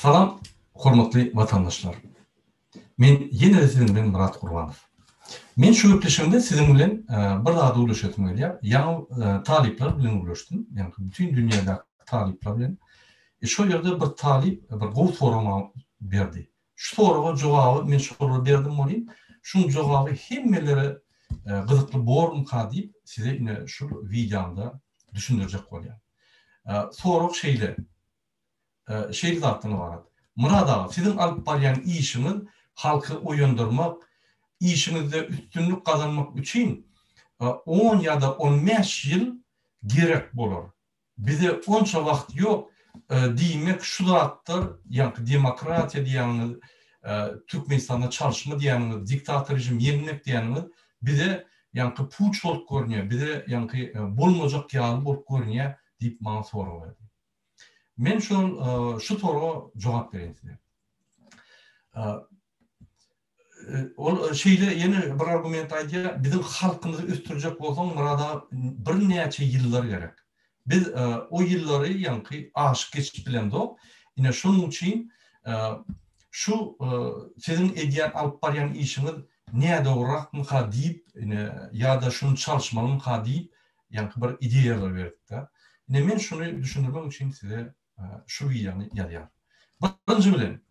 Salam, hormatly vatandaşlar. Men yine de sizin bilen Murat Qurbanov. Men şu öpleşimde sizin bilen bir daha da ulaşatım öyle. Yani talipler bilen ulaştım. Yani bütün dünyada talipler bilen. Şu yerde bir talip, bir gov sorumu berdi. Şu soruğa cevabı men soru berdim olayım. Şunun cevabı hemmelere kızıklı borum kadip size yine şu videomda düşündürecek olayım. Soru şeyle zaten var. Murat ağa, sizin alıp baryan işiniz halkı uyandırmak, işinizde üstünlük kazanmak için 10 ya da 15 yıl gerek olur. Bize onca vakit yok demek şudattır, yani demokratiya diyanınız, Türkmenistan'da çalışma diyanınız, diktatör rejim yenilmek diyanınız bize yani puç olup görünüyor, bize yani bulmayacak yağlı olup görünüyor deyip bana soru verdi. Men şu soruğa cevap vereyim size. O şeyle yeni bir argument aydı. Bizim halkımızı üstürecek olsam burada bir neçe yıllar gerek. Biz o yılları yani aşık geçip bilen de o. Yine şunun için şu sizin ediyen alıp barayan işiniz neye doğrak mı deyip ya da şunu çalışmalı mı deyip yani bir ideyalar verdik de. Yine men şunu düşündürmek için size şu videonu yazıyorum. Birinci bilen,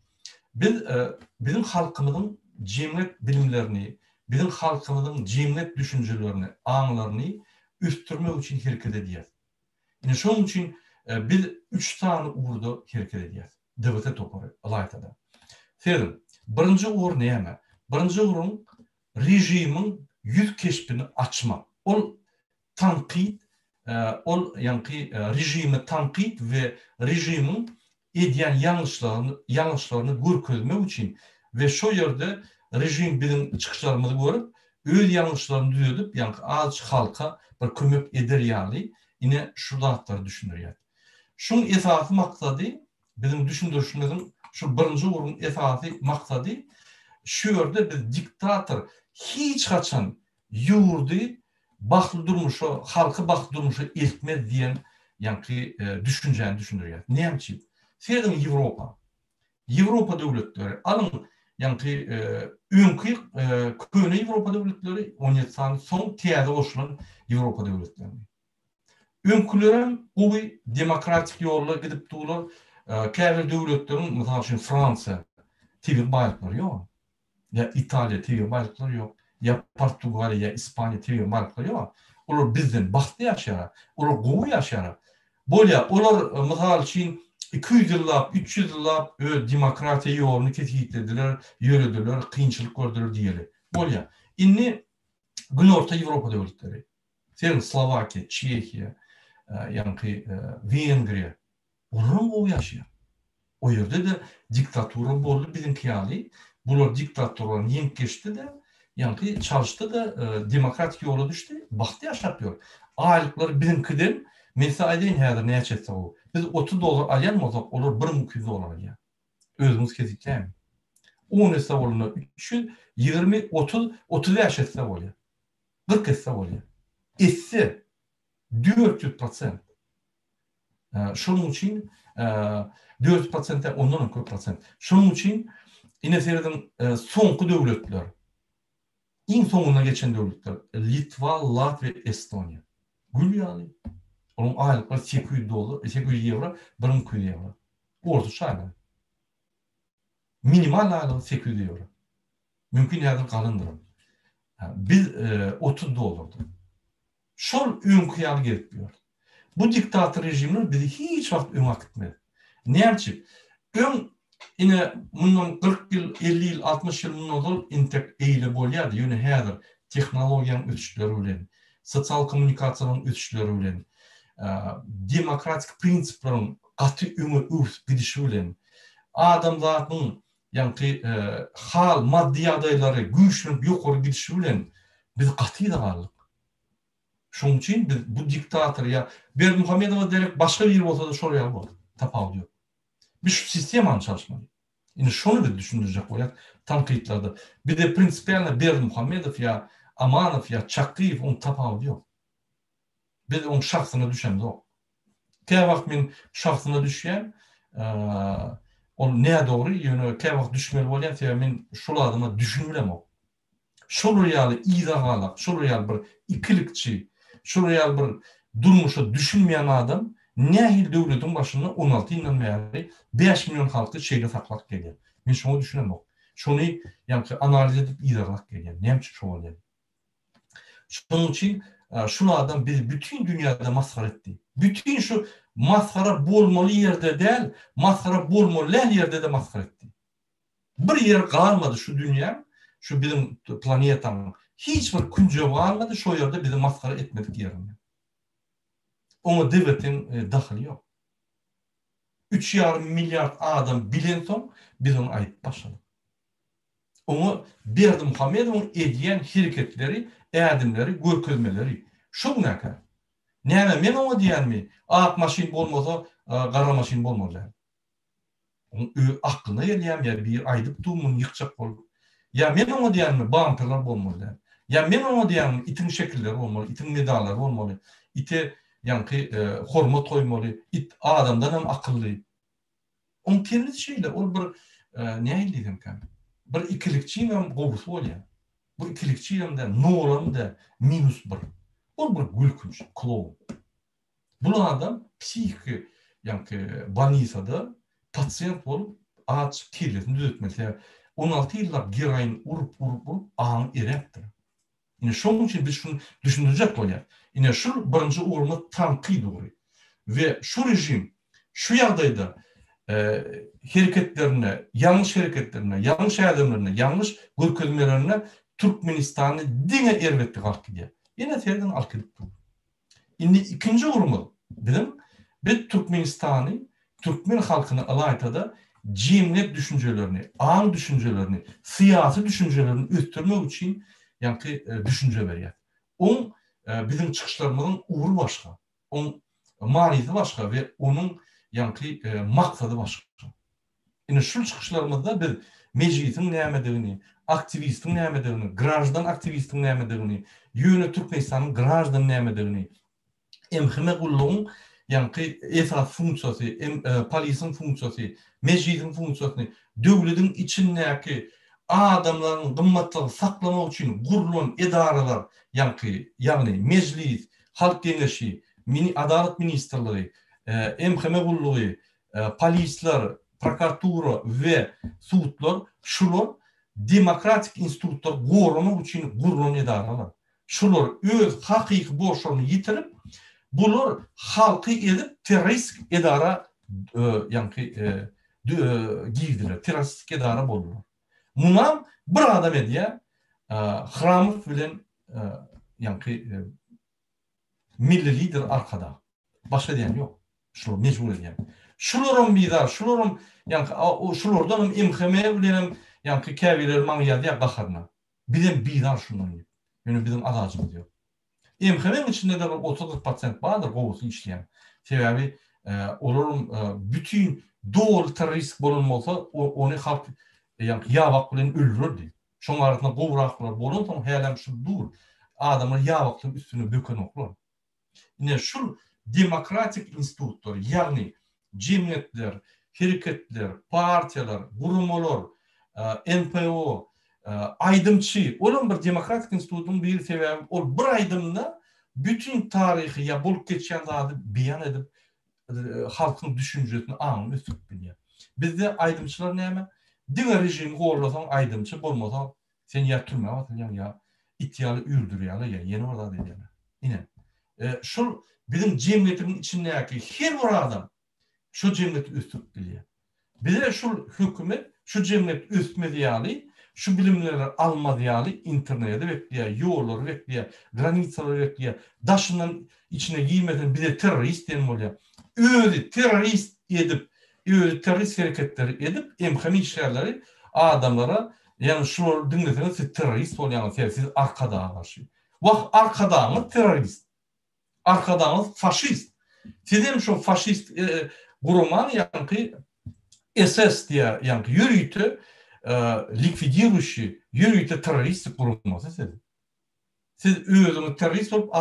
bizim halkımızın cemiyet bilimlerini, bizim halkımızın cemiyet düşüncelerini, anlarını üstürmek için hareket ediyoruz. Yani şunun için biz 3 tane uğurda hareket ediyoruz. Devlete toparı, alaytada. Seyrem, birinci uğur neyme? Birinci uğurun rejimin yüz keşfini açmak. O tankit, yani rejimi tankit ve rejimin ediyen yanlışlarını görkezmek için ve şu yerde rejim bizim çıkışlarımızı görüp öyle yanlışlarını düzeltip yani az halka bir kömek eder yani yine şurada hatları düşünürler. Şunun esası maksadı bizim düşündürüşümüzün şu birinci uğrun esası maksadı şu yerde biz diktatör hiç kaçan yurdu baklı durmuşu, halkı baklı durmuşu iltmez diyen yani düşüneceğini düşünürler. Ne için? Seyreden Avrupa devletleri alın yani önkü köyüne Avrupa devletleri 17 sene son tiyade oluşulan Avrupa devletleri. Önkülerin bu demokratik yolla gidip doğular kâver devletlerin mesela şimdi Fransa TV bayrakları yok. Ya İtalya TV bayrakları yok. Ya Portugalya, ya İspanya TV bayrakları yok. Onlar bizden baktı yaşar. Onlar govu yaşar. Böyle onlar mesela şimdi 200 yıllap, 300 yıllap demokratiya yolunu tetiklediler, yürüdüler, kıyınçılık gördüler diyelim. Böyle. İnni gün orta Avrupa devletleri. Senin Slovakya, Çekya, yani Vengriya. Onlar o yaşıyor. O yerde de diktatörü oldu bizim kıyali. Bunlar diktatörlerin yenip geçti de yani çalıştı da demokratik yola düştü. Baktı yaşatıyor. Aylıkları bizimkiden mesela deyin herhalde neye çetse o. Biz $30 alayan mı olsak olur $1.200 ya. Özümüz kesikler mi? 10 hesap oluna 300, 20, 30, 30 yaş hesap oluyor. 40 hesap oluyor. Esse 400%. Şunun için 4%'e ondan 40%. Şunun için yine seyredin sonku devletler. En sonuna geçen devletler Litva, Latvia, Estonya. Gül yani. Onun aylıkları $800, €800, €1.200. Orta şayla. Minimal aylığı €800. Mümkün yerden kalındırın. Biz $30'du. Şol önküyalı gerekmiyor. Bu diktatör rejimler bizi hiç vakit ön akıtmıyor. Ne için? Yine bundan 40 yıl, 50 yıl, 60 yıl bundan intek eyle bolyadı. Yine her teknolojiyanın ötüşleri ölen, sosyal kommunikasyonun ötüşleri ölen, demokratik prinsiplerin katı gidişi ölen, adamların yani hal, maddi adayları güçlük yukarı gidişi ölen biz katıyla varlık. Şunun için biz bu diktatör ya Berdimuhamedova derek başka bir yer olsa da şuraya var. Tapav diyor. Biz şu sistem çalışmalı. Yani şunu bir düşündürecek olarak tam kayıtlarda. Bir de prinsipiyelne Berdimuhamedov ya Amanov ya Çakıyev onu tapav diyor. Biz onun şahsına düşen de o. Kaya vakit ben şahsına düşen Ol ne doğru ýöne käwagt düşmeli bolýan sebäp men şol adyma düşünmem o. Şol ýaly ýa-galak, şol ýaly bir ikilikçi, şol ýaly bir durmuşa düşünmeýän adam nähil döwletiň başyna 16 ýyldan bäri 5 milyon halky şeýle saklap gelýär. Men şonu düşünem o. Şonu ýa-ni analiz edip ýa-galak gelýär. Näme şol bolýar? Şonuň üçin şu adam bizi bütün dünyada maskara etdi. Bütün şu maskara bolmaly ýerde del, maskara bolmaly ýerde de maskara etdi. Bir yer kalmadı şu dünya, şu bizim planetanın hiç bir kuncağı kalmadı, şu yerde bizi maskara etmedik yerine. Ona devletin dahili yok. 3,5 milyar adam bilen son biz onu ayıp başladık. Onu Berdi Muhammedov'un ediyen hareketleri, erdimleri, görkezmeleri. Şu ne kadar? Näme men ona diýen mi? Ak maşin bolmasa, gara maşin bolmaly. Onun aklına gelýär ya bir aýdyp tumun yıkacak bolup. Ya men ona diýen mi? Bankalar bolmaly. Ya men ona diýen mi? Itin şekilleri bolmaly, itin medallar bolmaly. Ite ýa-ni hormat goýmaly. It adamdan hem akylly. On terli şeýle, ol bir näme diýdim kan? Bir ikilikçi hem gowrusy bolýar. Bu ikilikçi hem de noram da minus bir. Ol bir gülkünç, klown. Bu adam psihiki ýa-ni banisada pasient bolup aç kirletini düzeltmeli. 16 ýyllap geroin urup aň erekdir. Ine şonuň üçin biz şunu düşündirjek bolýar. Ine şu birinji urunda tanqid ury. Ve şu rejim şu ýagdaýda hareketlerine, yanlış hareketlerine, yanlış adımlarına, yanlış görkezmelerine Türkmenistan'ı diňe erwetdi galkydy. Ine terden alkydyp dur. Indi ikinji urumul bilim biz Türkmenistan'ı Türkmen halkyny alaýtada cemiyet düşüncelerini, an düşüncelerini, siyasi düşüncelerini ötürmek için ýa-ni düşünce berýär. On bizim çıkışlarımızın uğru başka, on maliyeti başka ve onun ýa-ni maksady başka. Ine şu çıkışlarımızda biz meclisin nämedigini, aktivistin nämedigini, grajdan aktivistin nämedigini, ýöne Türkmenistan'ın grajdan nämedigini, emhime gulluğun ýa-ni esas funksiyasy, polisin funksiyasy, meclisin funksiyasy, döwletiň içindäki adamlaryň gymmatlygyny saklamak üçin gurulan edaralar, ýagny meclis, halk geňeşi, adalet ministrligi, emhime gullugy, polisler, prokuratura we sudlar, şular demokratik institutlar goramak üçin gurulan edaralar. Şular öz hakyky boşlugyny ýitirip bular halky edip terörist edara giydiler, terörist edara boldular. Munam bir adam edýär, Hramov bilen milli lider arkada. Başka diýen ýok. Şular mecbur edýär. Şularyň bizar, şularyň şulardan MHM bilen käbiler maňýady gaharna. Bilen bizar şundan. Ýöne bizim alajymyz ýok. MHM'nin içinde de 30% bardır gowusy işleyen. Sebebi olaryň bütün doğru terörist bolunmasa onu halk ýabak bilen öldürdi. Şoň arasynda gowraklar bolunsa helem şu dur. Adamlar ýabaklyň üstüne böken oklar. Ine şu demokratik institutlar, ýagny cemiyetler, hareketler, partiyalar, gurumlar, NPO, aydımçı, onun bir demokratik institutun bir sebebi, o bir aydımda bütün tarihi ya bulup geçen zaten beyan edip halkın düşüncesini anını ötüp biliyor. Bizde aydımçılar ne hemen? Diğer rejimi korlasan aydımçı, bulmasan sen ya türme atılyan ya ityalı ürdürüyalı ya yeni orada dediğine. Yine şu bizim cemiyetimin içindeki her bir adam şu cemiyeti ötüp biliyor. Bize şu hükümet şu cemiyet ötmediyalı şu bilimleri almadıyalı internete bekleyen, yolları bekleyen, granitsaları bekleyen, daşından içine giymeden bir de terörist denim oluyor. Öyle terörist edip, öyle terörist hareketleri edip, emhemi işlerleri adamlara, yani şu dinleseniz siz terörist oluyorsunuz, siz arkadağa karşı. Vah arkadağınız terörist, arkadağınız faşist. Sizin şu faşist kuruman yani SS diye yani yürüytü, likvidiruющий, yürüyte terörist kurulması siz. Siz özünüz terörist olup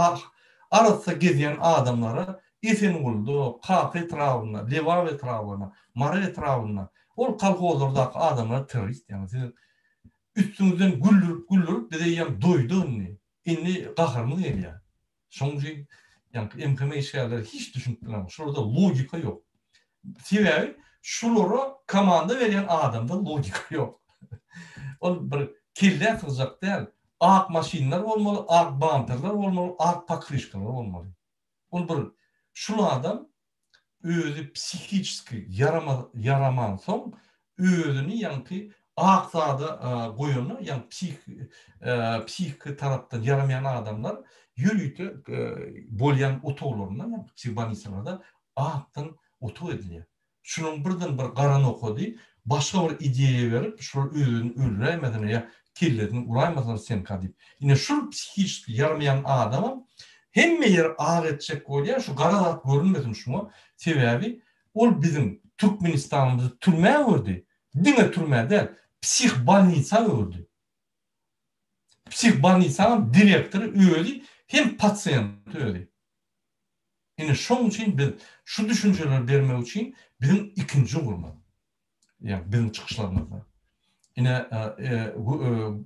arasında gezen adamlara Esenoldu, Kaf etrafına, Levav etrafına, Mara etrafına ol kolxozlardaki adamlar terörist yani siz üstüňizden güllürüp bize doydu inni. Inni gahrymyz gelýär. Şoň üçin ýani MKM işgärleri hiç düşünýärler. Şurada logika yok. Sebäbi şulara komanda berýän adamda logika yok. Ol bir kille atacak değil. Ak maşinler olmalı, ak banterler olmalı, ak pakrişkalar olmalı. Ol bir şunu adam özü psikiçki yaraman son özünü yankı akzada koyunu yani psik taraftan yaramayan adamlar yürüyütü bolyan otolarına yani psikbanisalarda aktan oto ediliyor. Şunun birden bir qaran okudu, başka bir ideya verip şu özünü öldüremeden ya kirledin uraymadan sen kadip. Yine şu psikiçki yaramayan adamın hemme yer ağır edecek olya şu qaralat görünmesin şunu. Sebebi ol bizim Türkmenistan'ımızı türmeye ördü. Dine türmeye değil, psihbalnitsa ördü. Psihbalnitsanın direktörü öldü, hem patsiyent öldü. Yani şunun için biz şu düşünceleri vermek için bizim ikinci kurma. Yani bizim çıkışlarımızda. Yine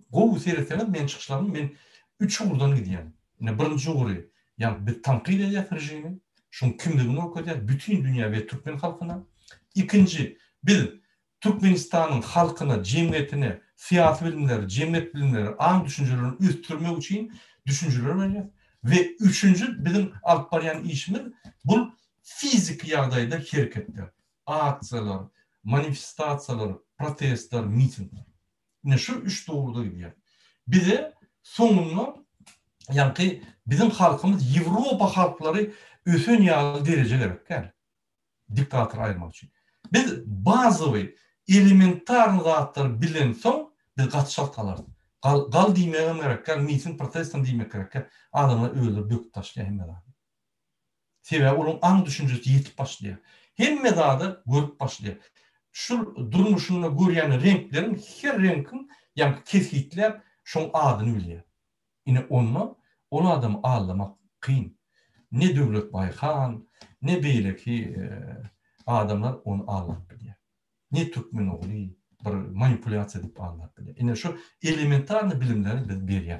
bu seyretseler ben çıkışlarım ben 3 uğurdan gidiyorum. Yine birinci uğuru yani bir tankıyla yatıracağım. Şun kimligini okuyacak bütün dünya ve Türkmen halkına. İkinci, biz Türkmenistan'ın halkına, cemiyetine, siyasi bilimleri, cemiyet bilimleri, an düşüncelerini üstürmek için düşünceler vereceğiz. Ve üçüncü, bizim alıp barayan işimiz bu fizik yağdayda hareketler, aksiyalar, manifestatsiyalar, protestler, mitingler. Yine şu üç doğruda gidiyor. Bir de sonunda yani bizim halkımız Avrupa halkları ösün yağlı derece gerek gel. Diktatör ayırmak için. Biz bazı elementar zatları bilen son biz katışal kalarız. Gal diýmege gerek gel, mitin protestan diýmek gerek gel. Adamlar öldürüp döküp taşlaýar hemme dağda. Sebäbi onun an düşünjesi yetip başlaýar. Hemme dağda görüp başlaýar. Şu durmuşunda görýän renklerin her renkin yani kesitler şoň adyny bilýär. Ine onu adam ağlamak kıyın. Ne Dövlet Baykan, ne beyleki adamlar onu ağlap biliyor. Ne Türkmen oğlu bir manipülasyon edip ağlap biliyor. Yine şu elementarlı bilimleri biz veriyor.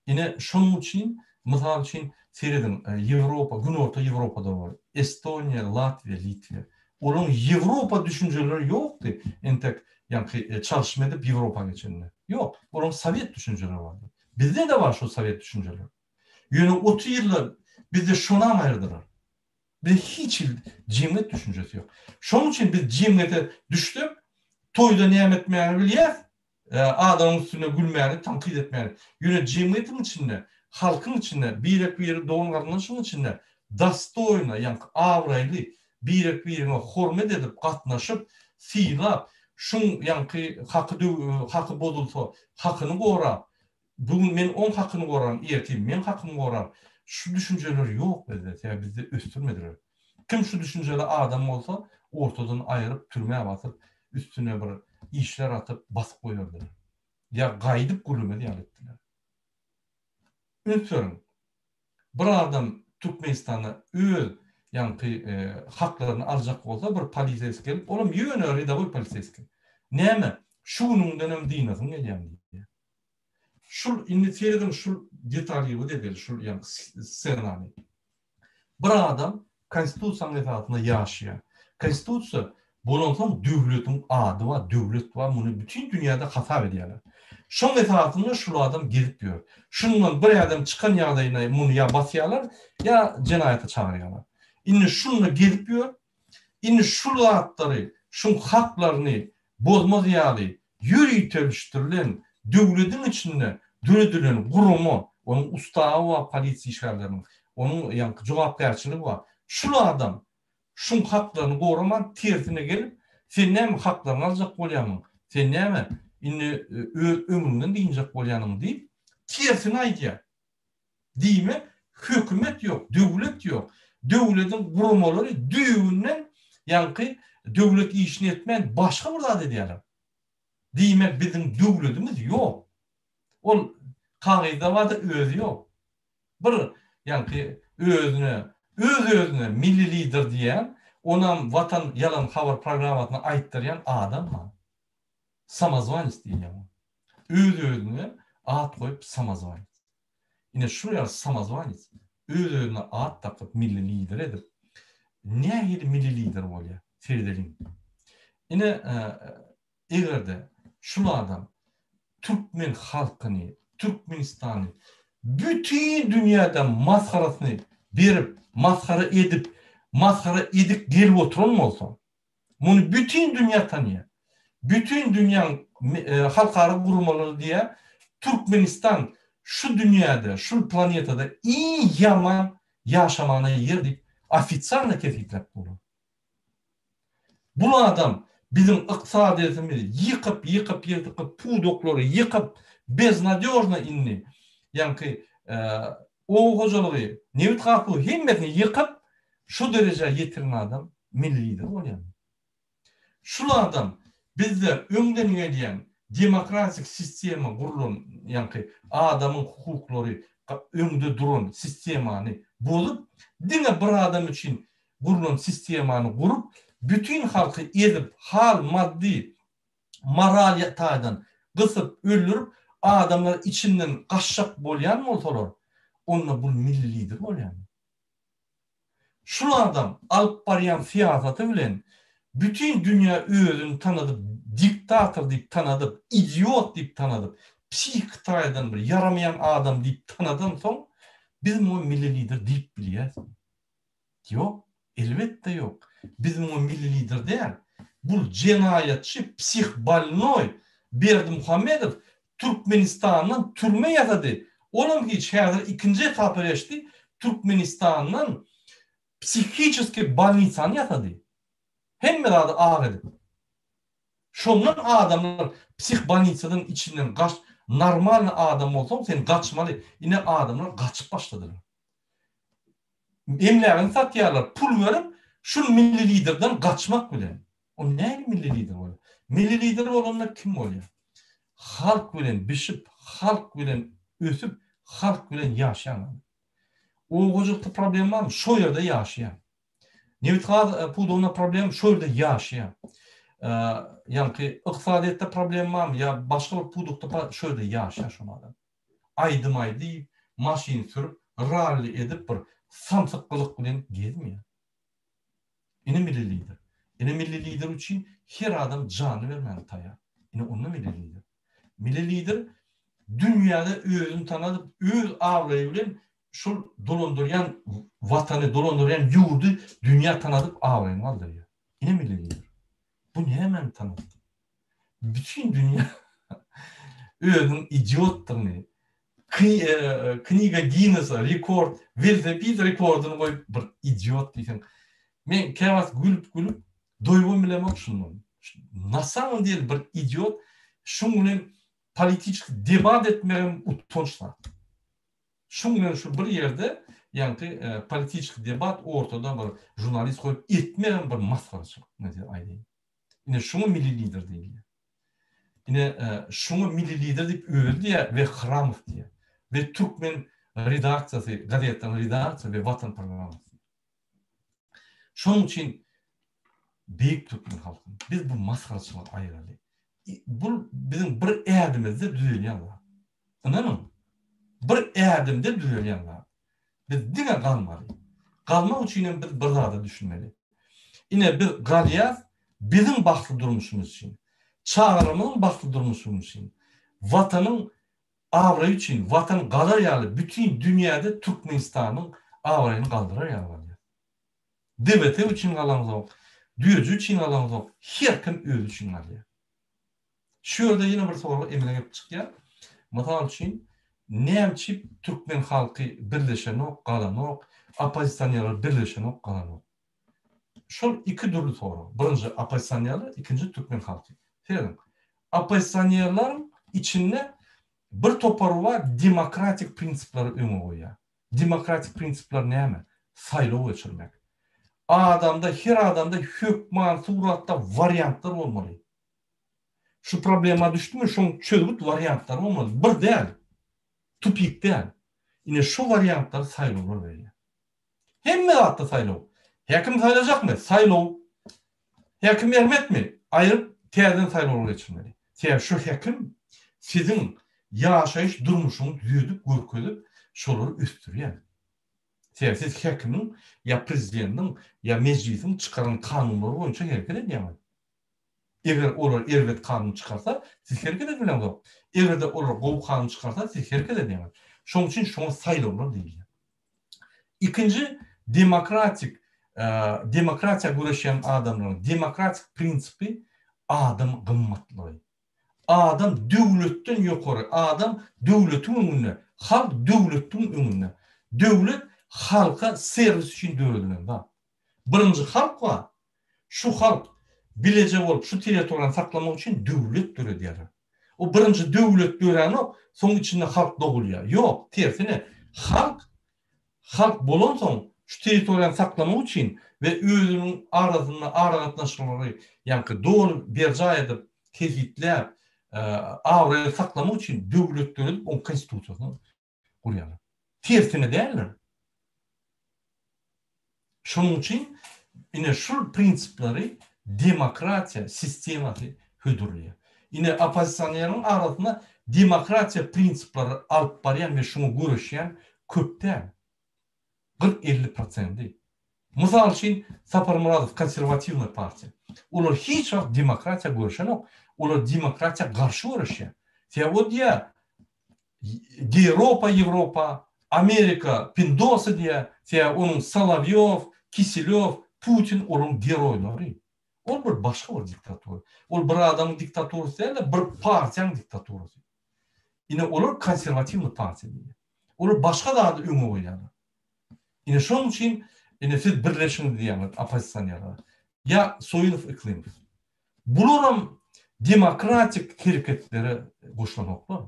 Yine şunun için, misal için seyredin Avrupa, Güneydoğu Avrupa'da var. Estonya, Latvia, Litva. Onun Avrupa düşünceleri yoktu. Entek yani çalışma edip Avrupa geçenler. Yok. Onun Sovyet düşünceleri vardı. Bizde de var şu Sovyet düşünceleri. Yani 30 yıllar bizde şuna ayırdılar. Bizde hiç cemiyet düşüncesi yok. Şunun için biz cemiyete düştük. Toyda nimet etmeyeni biliyor. Adamın üstüne gülmeyeni, tankit etmeyeni. Yani cemiyetin içinde, halkın içinde, bir yeri doğumlarının içinde dastoyna, yani avraylı bir yerine hürmet edip, katnaşıp, siylap, şun yani hakkı bozulsa, hakkını koğrap, bugün men 10 hakkını koğram, erkeğim men hakkını koğram. Şu düşünceler yok bizde, yani bizde üstürmediler. Kim şu düşünceli adam olsa ortadan ayırıp türmeye basıp üstüne bir işler atıp basıp koyardılar. Ya gaydıp gülümedi yani ettiler. Ünsörün, bir adam Türkmenistan'a öz yani haklarını alacak olsa bir polises gelip, oğlum yöneri de bu polises gelip. Neyme? Şunun dönem dinasın geleceğim diye. Şu initiyerden şu detaylı bu dedi, şu yani senani. Bir adam konstitusyon esasında yaşayan. Konstitusyon bunun son devletin adı var, devlet var. Bunu bütün dünyada hata ediyorlar. Şunun esasında şu adam gelip diyor. Şundan bir adam çıkan yağdayına bunu ya basıyorlar ya cinayete çağırıyorlar. İnne şununla gelip diyor. İnne şu zatları, şu haklarını bozmaz yağdı. Yürüyüp ölüştürülen devletin içinde dönüdülen kurumu, onun ustağı var, polis işgallerinin, onun yani cevapkarçılığı var. Şu adam, şu haklarını koruman tersine gelip, sen ne mi haklarını alacak bolyanın, sen ne mi ömründen deyinecek bolyanın deyip, tersine aydiyor. Değil mi? Hükümet yok, devlet yok. Devletin kurumaları düğünden, yani devlet işini etmeyen başka bir zat ediyorlar. Demek bizim devletimiz yok. O kağıda var da özü yok. Bir yani özüne milli lider diyen onam vatan yalan haber programmasyny aýtdyrýan adam mı? Samozvanist diýýär. Öz-özüne at koyup samozvanist. Ine şuraya samozvanist öz-özüne at takyp milli lider edip nähili milli lider bolýar? Ferdelin. Ine egerde şu adam Türkmen halkyny, Türkmenistany bütün dünýäde masgarasyny berip, masgara edip gelip oturan bolsa, bunu bütün dünýä tanýar. Bütün dünýäň halkara gurulmalary diye Türkmenistan şu dünýäde, şu planetada en yaman yaşamana yer dip ofitsialny tehditler bolur. Bu adam bizim iqtisadiyetimizi yıkıp pudokları yıkıp beznadежно inni. Yani o hocalığı, nevit kapı himmetini yıkıp şu derece yetiren adam milli lider oluyor. Şu adam bizde öňden gelen demokratik sistema kurulan, yani adamın hukukları öňde duran sistemany bolup, dine bir adam için kurulan sistemany kurup, bütün halkı edip, hal, maddi, moral yatağından kısıp, öldürüp, adamlar içinden kaçacak bolyan mı olsalar, onunla bu milli lider bolyan. Şu adam alıp barayan siyasatı bilen, bütün dünya özünü tanıdıp, diktatör deyip tanıdıp, idiot deyip tanıdıp, psihiktardan bir yaramayan adam deyip tanıdan son, bizim o milli lider deyip biliyoruz. Yok, elbette yok. Bizim o milli lider değil. Bu cenayetçi, psihbalnoy Berdi Muhammedov Türkmenistan'ın türme yatadı. Onun hiç hazır ikinci etapı geçti. Türkmenistan'ın psihikiski balnisanı yatadı. Hem bir adı ağrıdı. Şondan adamlar psih balnisanın içinden kaç, normal adam olsan sen kaçmalı. Yine adamlar kaçıp başladılar. Emlerini satıyorlar, pul verip şu milli liderden kaçmak bile. O ne milli lider oluyor? Milli lider olanlar kim oluyor? Halk bilen bişip, halk bilen ösüp, halk bilen yaşayan. O gocukta problem var mı? Şu yerde yaşayan. Nevit pudona problem şu yerde yaşayan. Yani iqtisadiyette problem var mı? Ya başka bir pudukta şu yerde yaşayan şu adam. Aydım maşin sürüp, rally edip bir samsıkkılık bilen gezmiyor. Yine milli lider. Yine milli lider için her adam canı vermeli taya. Yine onun milli lider. Milli lider dünyada özünü tanıdıp, öz ağlayı bilen şu dolandıryan vatanı, dolandıryan yurdu dünya tanıdıp ağlayın aldırıyor. Yine milli lider. Bu ne hemen tanıdı? Bütün dünya özünün idiotlarını, Kniga Guinness'a rekord, velosiped rekordunu koyup bir idiot diysen. Men kevas gülüp doyum bilemek şunun. Nasıl değil bir idiot, şunun politik debat etmeyen utançlar. Şunun şu bir yerde, yani politik debat ortada bir jurnalist koyup etmeyen bir maskaracılık. Yine şunu milli lider değil. Yine şunu milli lider deyip öldü ya ve Hramov diye. Ve Türkmen redaksiyası, gazetenin redaksiyası ve vatan programı. Şunun için büyük Türkmen halkı, biz bu maskaracılığı ayıralım. Bu bizim bir erdimizde düzeleyen var. Anladın mı? Bir erdimde düzeleyen var. Biz dine kalmalı. Kalmak için biz bir daha da düşünmeli. Yine bir galiyaz bizim baklı durmuşumuz için, çağrımın baklı durmuşumuz için, vatanın avra için, vatan galaryalı bütün dünyada Türkmenistan'ın avrayını kaldıraryalı. Devleti için alamız yok, düğücü için alamız yok, her kim öz için alıyor. Şurada yine bir soru emine yapıp çıkıyor. Misal için, Nemçi Türkmen halkı birleşen yok, kalan yok, opozisyonerler birleşen yok, kalan yok. Şu iki türlü soru. Birinci opozisyonerler, ikinci Türkmen halkı. Söyledim. Opozisyonerlerin içinde bir toparı var, demokratik prinsipleri öne koyuyor. Demokratik prinsipler ne mi? Sayılı geçirmek. Her adamda hükman suratta varyantlar olmalı. Şu problema düştü mü, şunun çözüp varyantlar olmalı. Bir değil. Tupik değil. Yine şu varyantlar sayılı olur veriyor. Hem mi hatta sayılı olur? Hekim sayılacak mı? Saylov. Hekim vermet mi? Ayırıp terden saylov geçirmeli. Şu hekim sizin yaşayış durmuşunu düzüdüp, görküdüp, şoları üstür yani. Siz hekimin ya prezidentin ya meclisin çıkaran kanunları boyunca hareket edemez. Eğer olar ervet kanun çıkarsa siz hareket edemez. Eğer de olar gov kanun çıkarsa siz hareket edemez. Şunun için şuna sayılırlar değil. İkinci, demokratiya güreşen adamların demokratik prinsipi adam gımmatlığı. Adam devletten yukarı, adam devletin önüne, halk devletin önüne. Devlet halka servis için dövülüyor da. Birinci halk var. Şu halk bilecek olup şu territoriyanı saklamak için devlet dörü diyor. O birinci devlet döreni son içinde halk doğuluyor. Yok, tersine halk bolon son şu territoriyanı saklamak için ve özünün arasında aratlaşmaları yani doğru bir edip kezitlep avrayı saklamak için devlet dörü o konstitusiyonu kuruyor. Tersine değerler. Şunun için yine şu prinsipleri demokratiya sistemati hüdürlüyor. Yine opozisyonların arasında demokratiya prinsipleri alıp barayan ve şunu görüşen köpten 40-50%. Misal için Sapar Muradov konservativni partiya. Ular hiç vakt demokratiya görüşen yok. Ular demokratiya karşı görüşen. O diye Avrupa, Amerika, Pindosa diye onun Solovyov, Kisilev, Putin onun geroyları. O bir başka bir diktatör. O bir adamın diktatörüsü değil de bir partiyanın diktatörüsü. Yine olur konservativni partiya diye. Olur başka da adı ömü oynadı. Yine şunun için yine siz birleşin diyelim opozisyonlara. Ya soyunuf iklim. Bulurum demokratik hareketleri koşulamaklar.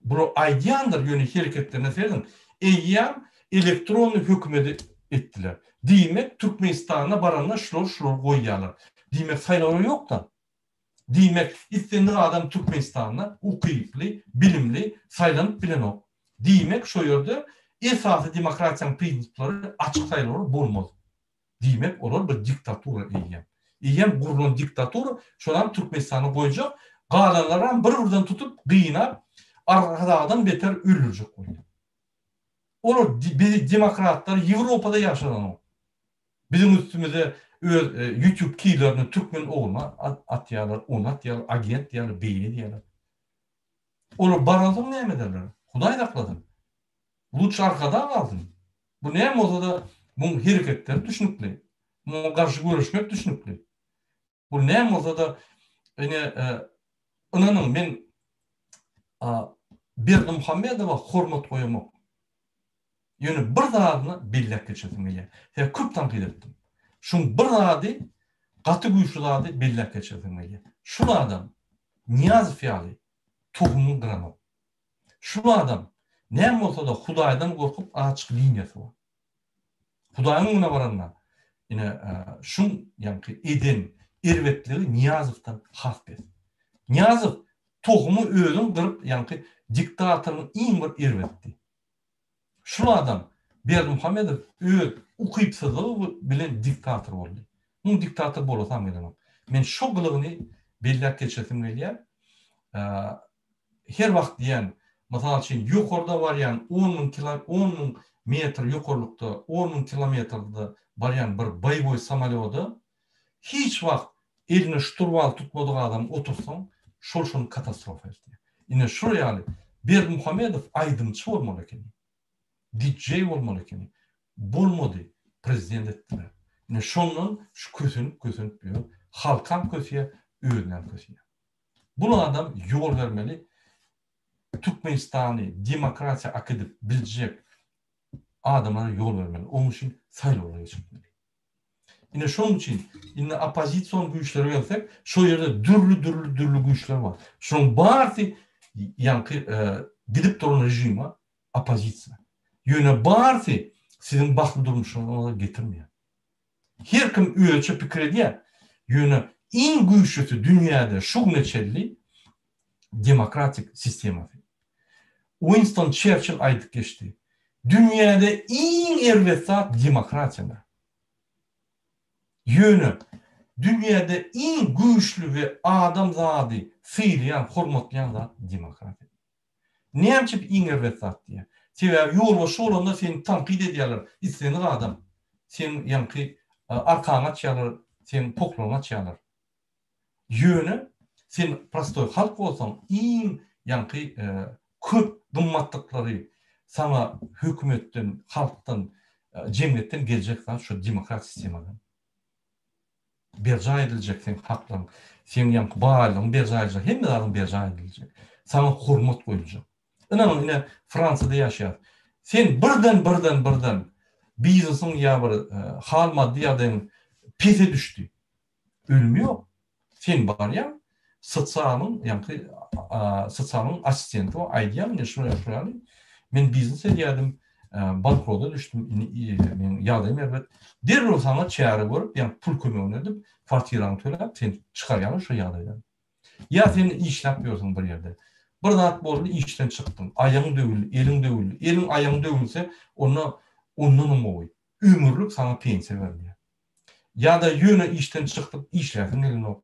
Bunu aydiyandır yönelik hareketlerine söyledim. Eyyam elektron hükümeti ettiler. Demek Türkmenistan'a baranlar şlor koyuyorlar. Demek sayıları yok da. Demek istendiği adam Türkmenistan'a ukuyupli, bilimli, saylanıp bilen o. Demek şu yerde esası demokrasiyanın prinsipleri açık sayıları bulmaz. Demek olur bir diktatura eyyam. Eyyam kurulan diktaturu şolan Türkmenistan'a koyacak. Kalanlardan bir tutup kıyına arkadadan beter ölürecek oluyor. Onu demokratlar Avrupa'da yaşanan o. Bizim üstümüze YouTube keylerini Türkmen olma atıyorlar, atıyorlar, agent diyorlar, beyni diyorlar. Onu barazım ne ederler? Huday dakladım. Luç arkada kaldım. Bu ne olsa da bu hareketler düşünüklü. Bu karşı görüşmek düşünüklü. Bu ne olsa da inanın ben Berdi Muhammedova hormat koyamak. Yani bir zadını bellek geçirdim ile. Ya köp tanqid ettim. Şun bir zadı katı güçlü zadı bellek geçirdim ile. Şu adam niyaz fiyali tohumun kıramam. Şu adam ne olsa da Hudaydan korkup açık liniyası var. Hudayın ona varanlar. Yine şun yani eden ervetleri Niyazov'tan has bez. Niyazov tohumu özün kırıp yani diktatörün en bir ervetti. Şu adam Berdi Muhammedov öz ukuyupsızlığı bilen diktatör oldu. Bu diktatör bolasam edemem. Men şu kılığını bellek geçirdim geliyor. Her vakt diyen mesela için yukarıda var yani 10.000 metre yukarılıkta 10.000 kilometrede var yani bir bayboy samolyodu hiç vakt eline şturval tutmadığı adam otursan şolşun katastrofa etti. Yine şuraya Berdi Muhammedov aydınçı olmalı ki. DJ olmalı ki. Bulmadı prezident ettiler. Yine şunun şu kösünüp diyor. Halkam kösüye, öğünden kösüye. Bunu adam yol vermeli. Türkmenistan'ı demokrasiya hak edip bilecek adamlara yol vermeli. Onun için sayılarına geçmeli. Yine şunun için yine opozisyon güçleri gelsek şu yerde dürlü güçler var. Şunun bağırtı yankı gidip durun rejime opozisyon. Yine bağırtı sizin baklı durmuşlarına getirmiyor. Her kim üyece fikir ediyor. Yine en güçlüsü dünyada şu neçelli demokratik sistemi. Winston Churchill aydık geçti. Dünyada en ervet zat demokrasiyadır. Yönü dünyada en güçlü ve adam zadi fiiliyen, hormatlayan zat demokrati. Neyemçip iňerlet zat diye. Sebäbi ýolba şolanda seni tankid edýärler. İsteni adam. Sen ýanky arkaňa çýalar, sen poklaňa çýalar. Yönü sen prostoy halk bolsaň, iň ýanky köp gymmatlyklary sana hökümetden, halkdan, jemgyýetden geljek zat şu demokrat sistemadan. Berja ediljek sen haklaň, sen ýanky baýlygyň berja ediljek, hemme adam berja ediljek. Sana hormat goýuljak. Inanın ine Fransada ýaşaýar. Sen birden biznesin ýa bir hal maddi ýagdaýyň pese düşdi. Ölmüyor. Sen barýan sotsialın ýanky sotsialın assistenti aýdýan şunu men biznes edýärdim, bankrota düşdüm. Men ýagdaýym elbet derrol sana çäre görüp, ýa pul kömegini edip, kwartiraňy töläp, sen çykarýan şu ýagdaýdan. Ya sen işläp ýörsiň bir ýerde. Bir zat boldy, işden çykdyň. Aýagyň döwüldi, eliň döwüldi. Eliň aýagyň döwülse, ondan umowy. Ömürlük sana pensiya berýär. Ya da ýöne işden çykdyp, işläsiň elini.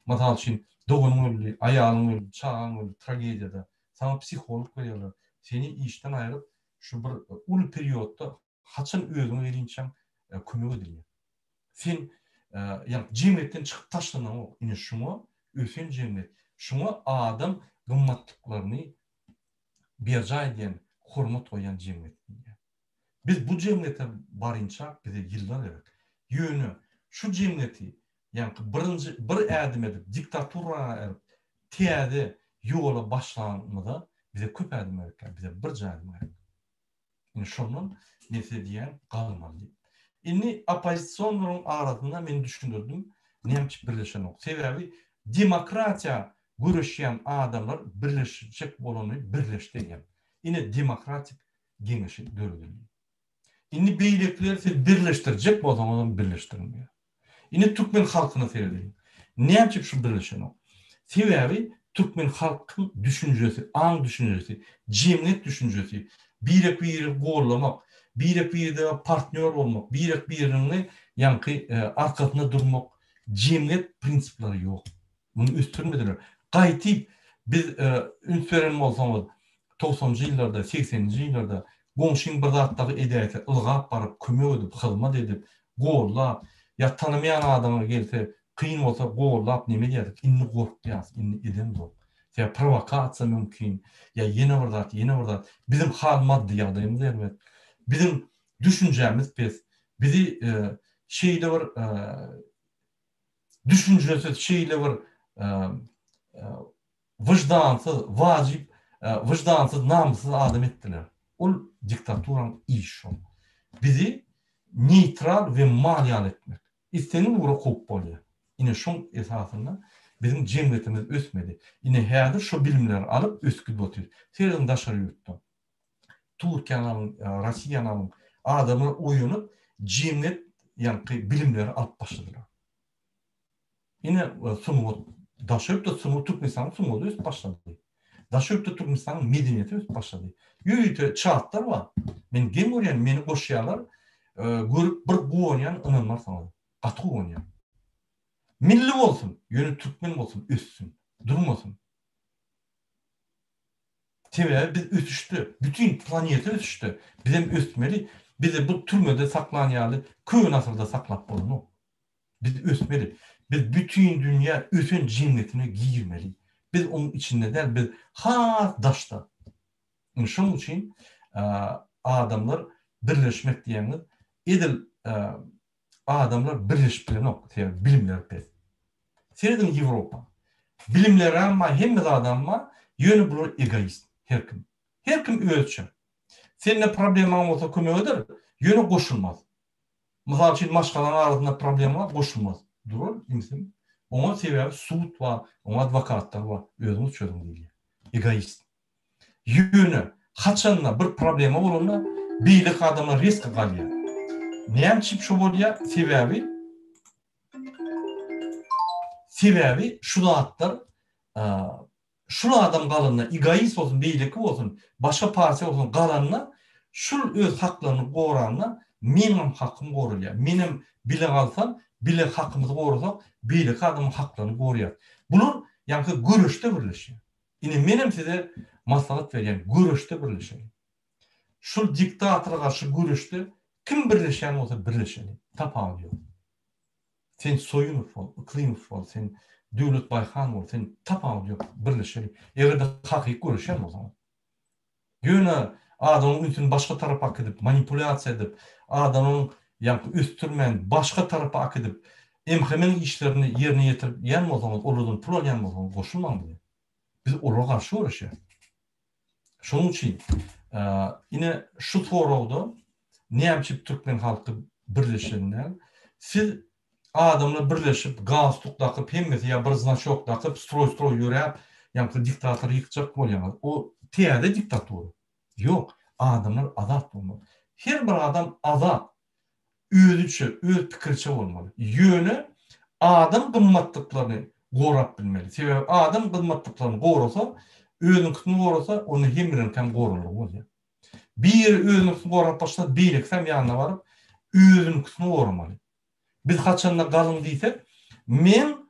Masal üçin dogunyň öldü, aýalyň öldü, çagaň öldü, tragediýada. Sana psikolog berýärler. Seni işden aýryp, şu bir ul periodda haçan özüňe erinçäň kömek edilýär. Sen ýa jemgyýetden çykyp taşlanyň, ine şuňa ösen jemgyýet. Şuňa adam gymmatlyklaryny berja edýän, hormat goýan jemgyýet. Biz bu jemgyýete barynça bize ýyllar gerek. Ýöne şu jemgyýeti ýanky bir ädim edip diktatura edip täze ýola başlanmada bize köp ädim gerek, bize bir jaýym gerek. Ine şondan mesediýän galmaly. Inni opozisiýonlaryň arasynda men düşündirdim, näçe birleşen ok. Sebäbi demokratiýa görüşýän adamlar birleşjek bolany birleşdirýän. Ine demokratik geňeşik döredildi. Inni beýlekler birleşdirjek bolsaň birleşdirmiyor. Ine Türkmen halkyny seredildi. Näçe şu birleşen ok. Sebäbi Türkmen halkyň düşünjesi, aň düşünjesi, jemgyýet düşünjesi, bir gorlamak, bir partner olmak, birini ýanky arkasyna durmak, jemgyýet prinsiplary ýok. Bunu üstürmediler. Gaýtyp biz ünsveren bolsaňyz 90-njy ýyllarda, 80-nji ýyllarda goňşyň bir zatdagy edeýeti ılgap baryp, kömek edip, hyzmat edip, gorlap, ýa tanımayan adama gelse, kıyın bolsa gorlap neme diýerdik? Inni gorkýas, inni edem zor. Ya provokasiýa mümkin, ya ýene bir zat. Bizim hal maddi ýagdaýymyz elbet. Bizim düşünjämiz pes. Bizi şeýle bir düşünjesi şeýle bir wyjdansyz, wajib, wyjdansyz, namsyz adam etdiler. Ol diktaturan işi. Bizi neutral ve maliýal etmek. İstenin ura kop bolýar. Ine şoň esasynda bizim jemgyýetimiz ösmedi. Ine häzir şu bilimler alıp ösküp otur. Serden daşary ýurtda. Türkiýanyň, Rossiýanyň adamlar oýunup jemgyýet ýanky bilimleri alıp başladylar. Ine sunup daşyp da sunup Türkmenistan'ın sunup ösüp başlady. Daşyp da Türkmenistan'ın medeniýeti ösüp başlady. Ýöýte çatlar var. Men gem görýän meni goşýarlar, görüp bir goýan ynanmar sana. Gaty goýan. Milli bolsun, ýöne Türkmen bolsun, össün, durmasın. Sebäbi biz ösüşdi, bütün planeta ösüşdi. Bizim ösmeli, bizi bu türmede saklanýaly, köň asyrda saklap bolany. Biz ösmeli. Biz bütün dünya ösen jemgyýetine giýirmeli. Biz onun içinde der, biz has daşda. Şoň üçin adamlar birleşmek diýeniz, edil adamlar birleşip bilenok, bilimler pes. Seredin Ýewropa. Bilimler ama hemme adamma ýöne bular egoist. Her kim özçe. Seninle probleman bolsa kömek eder, ýöne goşulmaz. Mysal üçin maşgalan arasynda problem goşulmaz. Durur, imsin. Ona sebäbi sud wa, ona adwokatlar wa, özüňiz çözüm diýilýär. Egoist. Ýöne haçanla bir problema bolanda beýlik adamlar risk galýar. Näçe şu bolýar? Sebäbi şu zatlar şu adam galanna egoist bolsun, beýleki bolsun, başga partiýa bolsun galanna şu öz haklaryny goranna menim hakkym gorulýar. Menim bile galsam bile hakkımızı korusak, bile adamın haklarını koruyar. Bunun yankı görüşte birleşiyor. Yine menem size maslahat veren görüşte birleşiyor. Şu diktatora karşı görüşte kim birleşen olsa birleşen. Tapağın yok. Sen Soyunov ol, Iklimov ol, sen Dövlet Bayhan ol, sen tapağın yok birleşen. Eğer de hakik görüşen o zaman. Yöne adamın üstünü başka tarafa akıdıp, manipülasyon edip, adamın yankı üstürmen başka tarafa akıdıp, emhemen işlerini yerine getirip yanmazamız, olurdan pul yanmazamız, koşulmam diye. Biz ona karşı uğraşıyoruz. Şunun için yine şu soruda Nemçip Türkmen halkı birleşenler, siz adamla birleşip, galstuk takıp, hemmeti ya bir znaçok takıp, stroy yürüyüp, yankı diktatörü yıkacak olamaz. O tiyade diktatörü. Yok. Adamlar azat olmalı. Her bir adam azat. Özüçü, öz pikirçi olmalı. Yönü adam kımmatlıklarını korap bilmeli. Sebebi adam kımmatlıklarını korusa, özünküsünü korusa, onu hemirenken korulur. Bir özünküsünü korap başladı, birliksem yanına varıp, özünküsünü korumalı. Biz kaçanla kalın değilsek, men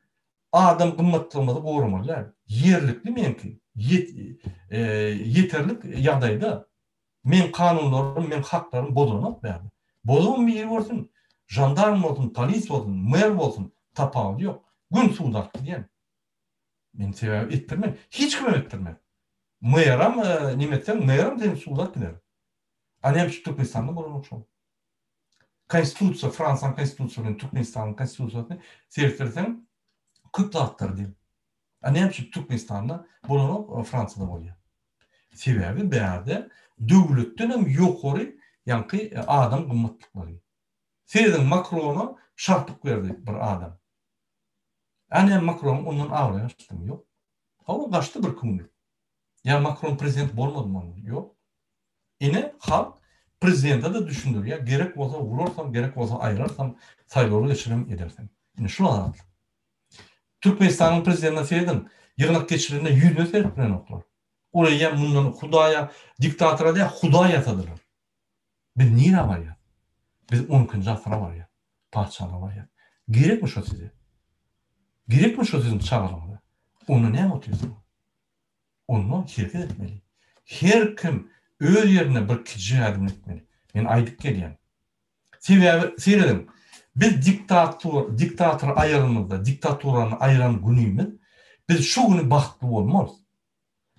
adam kımmatlığımızı korumalı. Yerlikli menki. Yeterlik yadayda. Men kanunlarım, men haklarım bozulmak berdi. Bozulun bir yeri olsun, jandarm olsun, polis olsun, mer olsun, tapağı yok. Gün suudaktı diyen. Men sebebi ettirmem. Hiç kime ettirmem. Meram, nimetten, meram seni suudak gider. Annem şu Türkmenistan'da bulunmak şu. Konstitusya, Fransan konstitusyanın, Türkmenistan'ın konstitusyanını seyrettirsen, kıtlattır diye. Annem şu Türkmenistan'da bulunmak Fransa'da oluyor. Sebebi berdi. Dövletten hem yukarı yankı adam kımmatlıkları. Seyredin Macron'a şartlık verdi bir adam. Yani Macron ondan ağrıya açtım yok. Ama kaçtı bir kımlık. Ya Macron prezident olmadı mı? Yok. Yine halk prezidente de düşündür. Ya gerek olsa vurursam, gerek olsa ayırarsam, sayıları geçirim edersem. Yine şunu anlattım. Türkmenistan'ın prezidentine seyredin. Yığınak geçirdiğinde yüzünü seyrettiren oklar. Oraya bundan Hudaya, diktatora değil, Hudaya tadırlar. Biz niye var ya? Biz 12. asra var ya. Padişahlar var ya. Gerek mi şu size? Gerek mi şu sizin çağrılmalı? Onu ne yapıyorsun? Onu hareket etmeli. Her kim öz yerine bir kişi adım etmeli. Ben aydık geliyen. Seyredim. Biz diktatör ayarımızda, diktatörünü ayıran günümüz, biz şu günü baktı olmaz.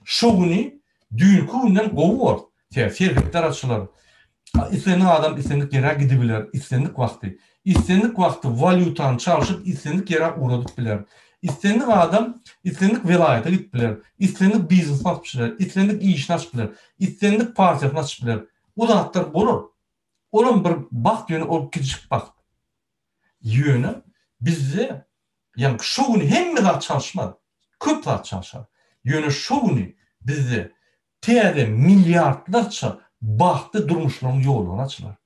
Şu günü düğün kuyundan kovuyor. Sergitler açılar. İstendik adam istendik yere gidebilir. İstendik vakti. İstendik vakti valutanı çalışıp istendik yere uğradık bilir. İstendik adam istendik velayete gitbilir. İstendik biznes açbilir. İstendik işini açbilir. İstendik partiyasını açbilir. O da hatlar olur. Onun bir bakt yönü olup gidecek bakt. Yönü bizde yani şu günü hem mi daha çalışmadı. Köp daha çalışar. Yönü şu günü bizde tiyade milyardlarca bahtı durmuşların yolunu açılar.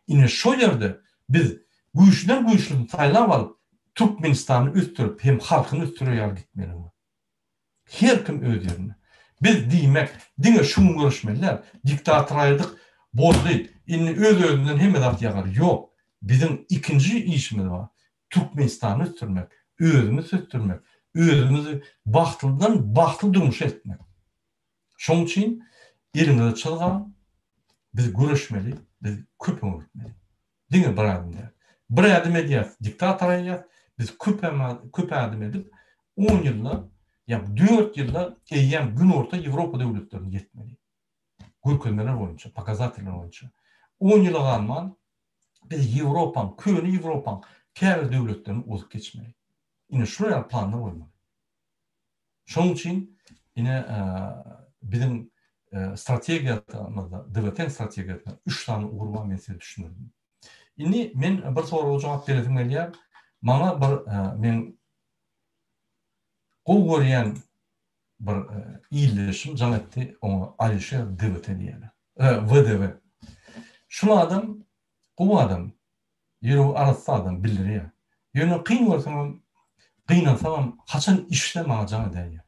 Yine şu yerde biz güçlüden sayılan alıp Türkmenistan'ı üstürüp hem halkını üstürüyor yer gitmeli. Her kim öz yerine. Biz demek, dine şunu görüşmeliler, diktatör ayırdık, bol değil. Yine öz-özünden hem edat yagar. Yok. Bizim ikinci işimiz var. Türkmenistan'ı üstürmek, özümüzü üstürmek, özümüzü bahtıl durmuş etmek. Şunun için elimizde çalgan, biz görüşmeli, biz köp öğretmeli. Dine bir adım der. Bir adım ediyat, diktatör ediyat, biz köp adım edip 10 yılla, ya 4 yılla eyyem gün orta Avrupa devletlerine yetmeli. Gürkönmeler boyunca, pakazateler boyunca. 10 yıla kalman, biz Avrupa'nın, köyünü Avrupa'nın kâr devletlerine olup geçmeli. Yine şuraya planlar koymalı. Şunun için yine bizim stratejiyatımızda, devletin stratejiyatında 3 tane uğurma mesele düşünürdüm. Yine men bir soruya cevap veretim gelýär. Bana men gol görýän bir iýleşim janatdy onu Alişer Devlet diýerler. VDV. Şu adam, bu adam ýöne arasy adam bildirýär. Ýöne kyn bolsam, kynasam haçan işle maňa jan edýär.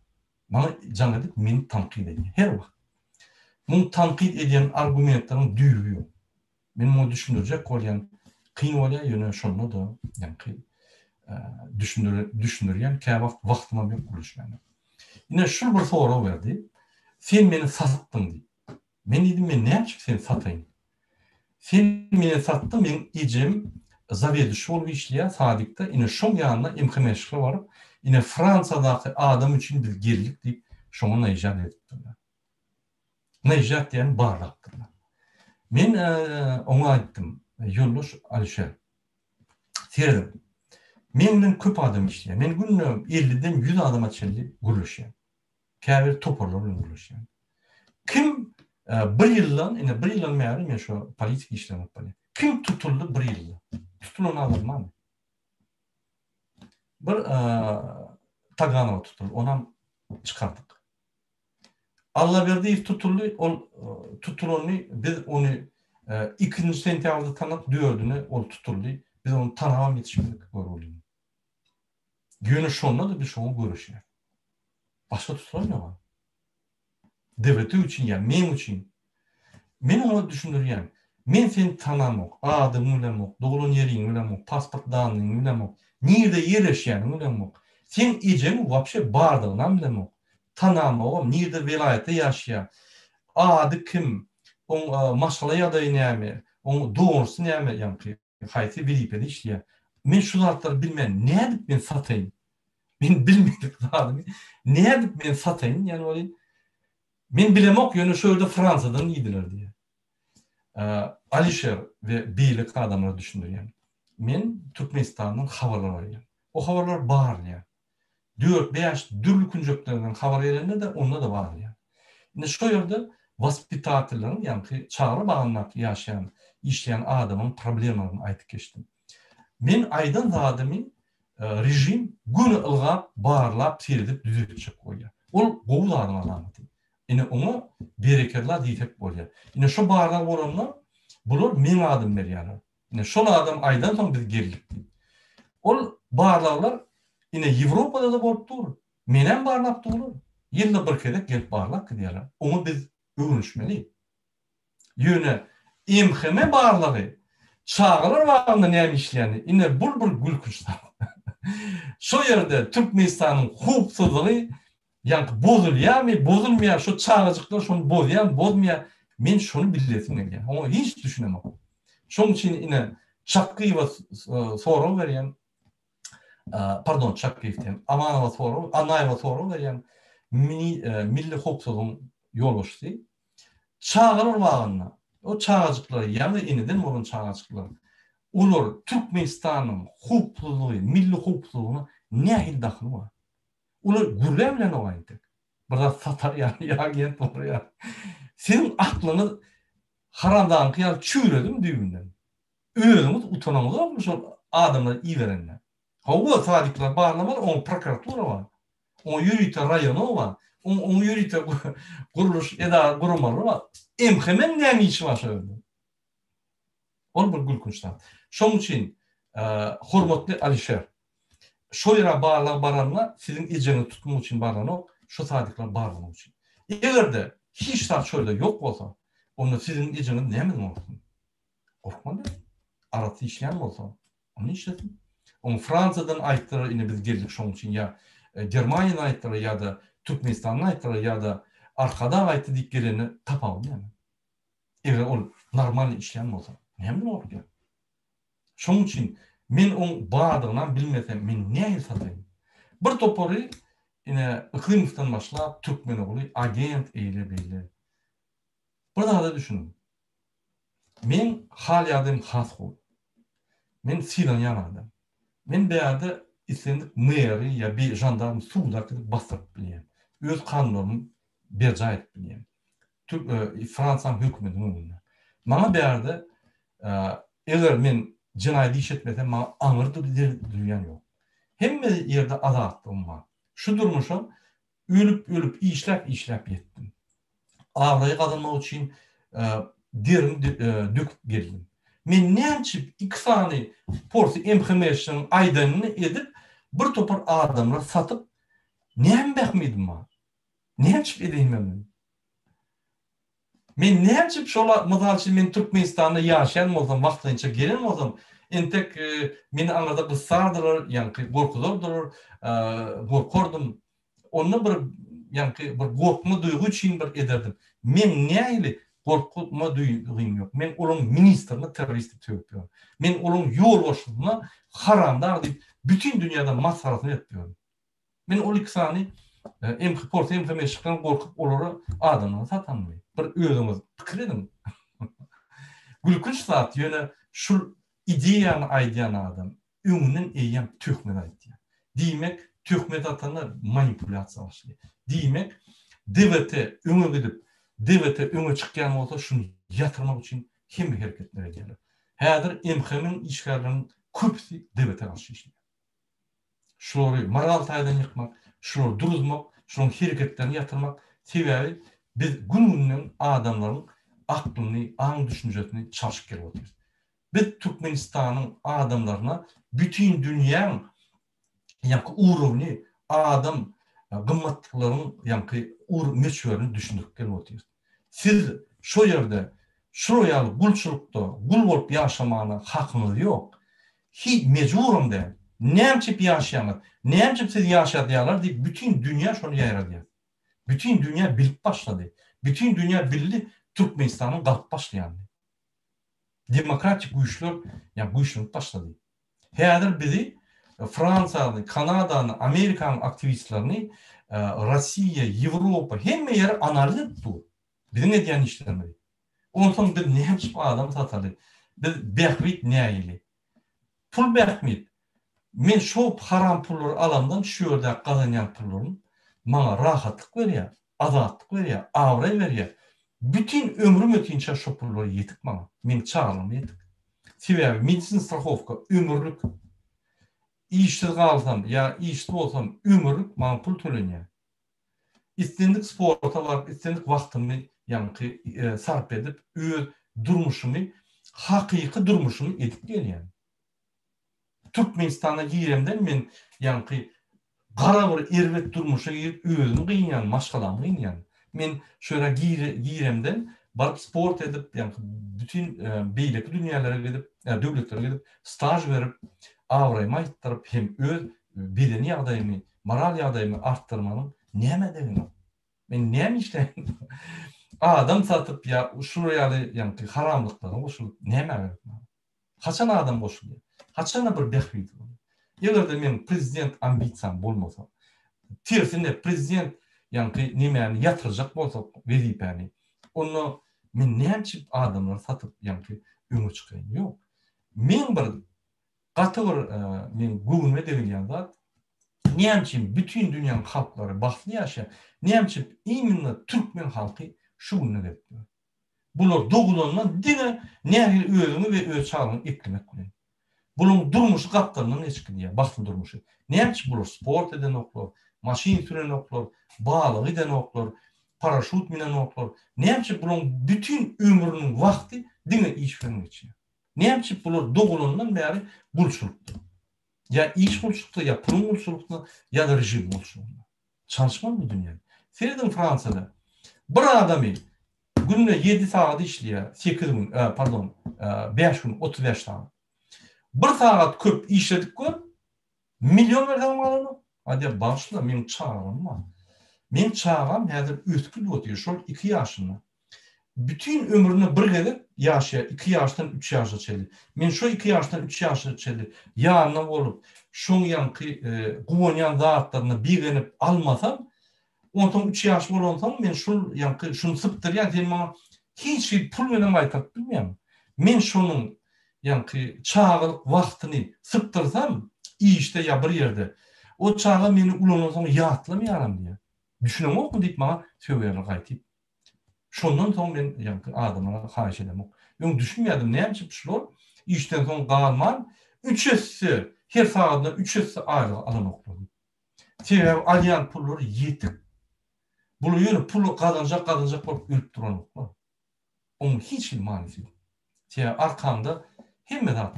Maňa jan edip meni tanqid edýär. Her wagt. Bunu tanqid edýän argumentlaryň düýbü ýok. Men onu düşündirjek bolýan kyn bolýar ýöne şonu da, ýani düşünürgen käwagt wagtyma bir gülüşmeni. Ine şu bir soru berdi. Sen meni sattın diýip. Men diýdim, men näçe seni sataýyn? Sen meni sattın, men ijim zavediş bolup işleýär Sadykda. Ine şoň ýanyna imhemeşle baryp, ine Fransadaky adam üçin bir gerlik diýip şoňa näjat edipdiler. Näjat diýen barlapdylar. Men oňa aýtdym, Ýoldaş Alişer. Serdim. Menden köp adam işleýär. Men günne 50'den 100 adama çelli guruluşýar. Käbir toparlar bilen guruluşýar. Kim bir ýyldan, ine bir ýyldan märi men şo politik işlemek bilen. Kim tutuldy bir ýylda? Tutulan adam many? Bir Taganow tutuldy, onam çykardyk. Allaberdiýew tutuldy, ol tutulany biz ony 2-nji sentýabrda tanap 4-üne ol tutuldy. Biz onu tanamam yetişmedik görüldü. Günü şonda da bir şonu görüşüyor. Başka tutulan ne var? Devleti için ya, men için. Men onu düşünürüm. Men seni tanamok, adını bilemok, doğulun yerini bilemok, pasport danını bilemok, nerede yerleşýäni bilemok. Sen icemi vapşe bardığından bilemok. Tanamok, nerede velayette yaşayan. Adı kim? On maşala ýadagy näme? On doğrusu näme? Yani haýsy bilipedi işleýär. Men şu zatları bilmän, nädip men sataýyn? Men bilmedik zadymy. Nädip men sataýyn? Yani oly men bilemok ýöne şöyle Fransadan ýydylar diýe. Alişer we beýlik adamlar düşünýär. Men Türkmenistanyň habarlary barýar. O habarlar bar ýa. 4-5 dürli künjeklerden habar berende de onda da barýar. Ine şu ýerde waspitateleriň, ýani çağrı baganlap ýaşaýan, işleyen adamın problemlerini aytıp geçtim. Men aydın zadymy rejim günü ılgap, barlap, tirdip, düzütçek bolýar. Ol gowul adam adamdy. Ine onu berekerler diýip bolýar. Ine şu barlar bolanlar, bular men adam berýärler. Ine şol adam aydan soň biz geldik. Ol barlarlar ine Ýewropada da bolup dur. Menen barlap durur. Ýylda bir kere gelip barlap gidiyorlar. Onu biz öwrünişmeli. Ýöne imheme barlary çağlar wagtynda näme işleýäni ine bul gülkünçler. Şu ýerde Türkmenistanyň hukuksyzlygy ýa-ni bozulýarmy, bozulmaýar, şu çağıjyklar şonu bozýar, bozmaýar. Men şonu bilesim gelýär. Onu hiç düşünemem. Şoň üçin ine Çakkyýewa soraw berýän, pardon, Çakkyýewden Amanowa soraw, Anaýewa soraw berýän milli hukuksyzlygyň ýolbaşçysy çağlar wagtynda o çağıjyklar, ýani iniden bolan çağıjyklar. Olar Türkmenistanyň hukuksyzlygy, milli hukuksyzlygyna nähil dahly bar? Olar gürle bilen oýandy. Burada satar ýa agent bolýar. Senin aklyny haramdan kyal çüýredim düýünden. Özüňiz utanaňyz bolmuş ol adamlar iýerenler. Hawa sadyklar barlamar, on prokuratura bar. On ýürüýte raýony bar. On ýürüýte guruluş eda gurumalary bar. Emhemen näme işi bar şöyle. Ol bir gülkünçler. Şoň üçin hormatly Alişer, şo ýere baranlar sizin ejeniňi tutmak üçin baranok, şo sadyklar barlamak üçin. Egerde hiç zat şöyle yok bolsa, onu sizin ejeniňiz näme bolsun? Korkmady. Arasy işleýän bolsa, onu işletin. On Fransadan aýtdylar, ine biz geldik şoň üçin ýa Germaniýadan aýtdylar ýa-da Türkmenistandan aýtdylar ýa-da arkada aýtdy diýip geleni tapalım ýani. Eger ol normal işleýän bolsa, näme bolýar? Şoň üçin men on bardygyny bilmesem, men näme sataýyn? Bir topary ine Iklimowdan başlap Türkmen ogly agent eýle beýle. Bir daha düşünün. Men hal ýadym has bol. Men silan ýanadım. Men beýerde islendik märi ýa bir jandarm suwda kirip bastyryp bilýän. Öz kanunlaryny berja edip bilýän. Fransaň hökümetiniň. Maňa beýerde eger men jinaýat iş etmesem, maňa aňyrdy diýen ýok. Hemme ýerde azatlygym bar. Şu durmuşa ölüp işläp ýetdim. Awraý kazanmak üçin derin döküp geldim. Men näçip 2 sany porsi information aýdanyny edip bir topar adamlar satyp näme bakmaýdym ma? Näçip edeyim men näçip şola myzalçy men Türkmenistanda ýaşaýan bolsam, wagtynça gelen bolsam, Entek meni anada kıssardılar, yani korkudurdular, korkordum. Onu bir yani bir korkma duygu için bir ederdim. Men näýili korkma duygum yok. Men onun ministrini terörist töpüyorum. Men onun yol boşluğuna haramdar deyip bütün dünyada masrafını yapıyorum. Men o liksani porta meşkan korkup olara adamını satanmay. Bir özümüz pikir edim. Gülkünç saat yöne şu ideýany aýdýan adam öňünden eýýän töhmet aýtdy. Diýmek töhmet atana manipulasiýa başlady. Diýmek DVT öňe gidip DVT öňe çykýan bolsa şunu ýatyrmak üçin hem hereketler edýär. Häzir MHM'nin işgärleriniň köpüsi DVT garşy işler. Şolary moral taýdan ýykmak, şunu duruzmak, şunun hereketlerini ýatyrmak sebäbi biz gününden adamlaryň aklyny, aň düşünjesini çalyşyp gelip oturýar. Biz Türkmenistanyň adamlaryna bütün dünýäň ýa-da urugny adam gymmatlyklaryň ýa-da meçhörüni düşündirip gelip oturýar. Siz şo ýerde şo ýaly gulçulukda gul bolup ýaşamana hakyňyz ýok. Hiç mecburum de. Näçip ýaşaýar? Näçip siz ýaşadýarlar diýip bütün dünýä şonu ýaýradýar. Bütün dünýä bilip başlady. Bütün dünýä bildi Türkmenistanyň galyp başlaýandy. Demokratik güýçler ýa güýçlük başlady. Häzir bizi Fransany, Kanadany, Amerikanyň aktivistlerini Rossiýa, Ýewropa hemme ýere analiz etdi. Biziň edýän işlerimiz. Ondan bir näçip adam satady. Biz behwit näýili? Pul behwit. Men şo haram pulları alamdan şu ýerde gazanýan pullaryň maňa rahatlyk berýär, azatlyk berýär, awray berýär. Bütün ömrüm ötünçe şo pullary ýetip maňa. Men çağırym ýetip. Sebäbi medisin strahowka ömürlük. İşsiz galsam ýa işli bolsam ömürlük maňa pul tölenýär. İstendik sporta barıp, istendik wagtymy ýa-ni sarp edip öz durmuşymy, hakyky durmuşymy edip gelýär. Türkmenistana giremden men ýa-ni gara bir erwet durmuşa girip özüni gynýan, maşgalamy gynýan. Men şöyle giremden barıp sport edip ýa-ni bütün beýleki dünýälere gidip, döwletlere gidip staj berip, awraýmy aýtdyryp hem öz bedeni ýagdaýymy, moral ýagdaýymy artdyrmanyň näme degini? Men näme işleýän? Adam satyp ýa şu ýaly ýa-ni haramlyklara goşulyp näme berip? Haçan adam goşulýar? Haçan bir behwit bolýar? Ýa-da men prezident ambisiýam bolmasa, tersine prezident ýa-ni nämäni ýatyrjak bolsa wezipäni, onu men näçip adamlar satyp ýa-ni öňe çykýan ýok. Men bir gaty bir men gowunma diýilýän zat, näçip bütün dünýäniň halklary bahsly ýaşa, näçip imенно türkmen halky şu günne geldi. Bular doğulandan dine nähil özüni we öz çagyny eklemek bilen. Bunun durmuşy gatlaryndan eçkilýär, bahsly durmuşy. Näçip bular sport eden oklar, maşin süren oklar, balyk eden oklar, paraşut minen oklar. Näçip bunun bütün ömrüniň wagty dine iş bilen geçýär. Näçip bular doğulandan bäri gulçulukda. Ya iş gulçulukda, ya pulun gulçulukda, ya da rejim gulçulukda. Çalışman bu dünýäde. Seredin Fransada bir adamy günde 7 saat işliyor, 8 gün, 5 gün, 35 saat. Bir saat köp işledik gör, milyon verdim malını. Hadi başla, men çağırım var. Men çağırım, häzir ötkül otuyor, şol 2 yaşında. Bütün ömrünü bir gelip yaşaya, 2 yaştan 3 yaşa çeli. Men şu 2 yaştan 3 yaşa çeli, yanına olup, şun yankı, guvanyan zatlarını bir gelip almasam, ondan 3 yaş bolansam men şul ýa-ni şunu sypdyrýan sen maňa hiç pul bilen aýtap bilmeýän. Men şonuň ýa-ni çağlyk wagtyny sypdyrsam işde ýa bir ýerde o çağa meni ulanansam ýatlamýaram diýär. Düşünemokmy diýip maňa söýberler gaýtyp. Şondan soň men ýa-ni adamlara haýyş edemok. Ýöň düşünmeýärdim näçe şol işden soň galman 3 esse her sagatyna 3 esse aýry alanoklar. Sebäbi alýan pullary ýetip bu yönü pulu kazanacak bolup ölüp duran var. Onun hiç manisi yok. Arkamda hemme zat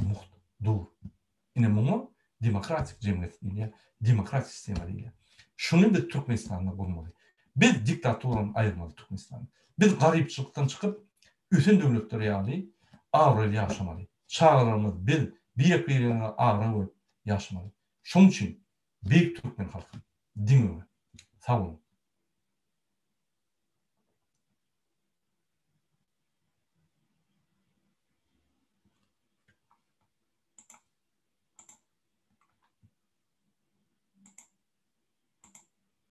dur. Ine bunu demokratik cemiyet diýär, demokratik sistem diýär. Şunu biz Türkmenistan'da bolmaly. Biz diktatordan aýyrmaly Türkmenistan. Biz garypçylykdan çykyp üsen döwletleri ýaly awraly ýaşamaly. Çağlarymyz biz Biyek birine ağrı yaşamalı. Şoň üçin Beyik Türkmen halkı diňe sag bolun.